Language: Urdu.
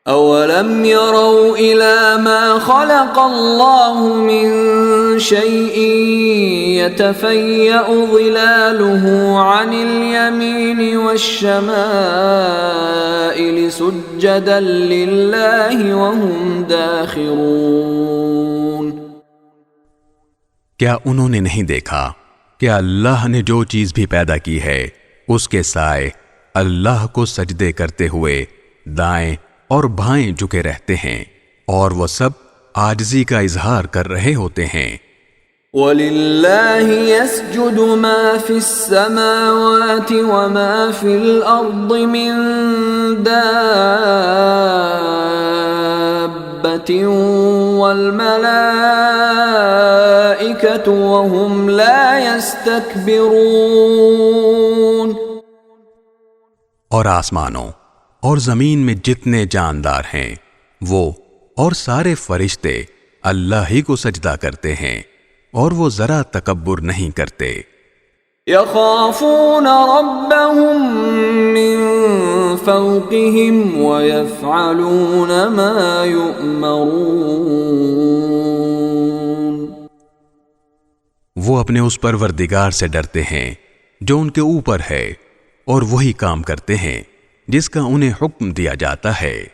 أَوَلَمْ يَرَوْا إِلَى مَا خَلَقَ اللَّهُ مِن شَيْءٍ يَتَفَيَّأُ ظِلَالُهُ عَنِ الْيَمِينِ وَالشَّمَائِلِ سُجَّدًا لِلَّهِ وَهُمْ دَاخِرُونَ۔ کیا انہوں نے نہیں دیکھا کہ اللہ نے جو چیز بھی پیدا کی ہے اس کے سائے اللہ کو سجدے کرتے ہوئے دائیں اور بھائیں جھکے رہتے ہیں اور وہ سب عاجزی کا اظہار کر رہے ہوتے ہیں۔ وَلِلَّهِ يَسْجُدُ مَا فِي السَّمَاوَاتِ وَمَا فِي الْأَرْضِ مِن دَابَّةٍ وَالْمَلَائِكَةُ وَهُمْ لَا يَسْتَكْبِرُونَ۔ اور آسمانوں اور زمین میں جتنے جاندار ہیں وہ اور سارے فرشتے اللہ ہی کو سجدہ کرتے ہیں اور وہ ذرا تکبر نہیں کرتے۔ يَخَافُونَ رَبَّهُم مِّن فَوْقِهِمْ وَيَفْعَلُونَ مَا يُؤْمَرُونَ۔ وہ اپنے اس پروردگار سے ڈرتے ہیں جو ان کے اوپر ہے اور وہی کام کرتے ہیں جس کا انہیں حکم دیا جاتا ہے۔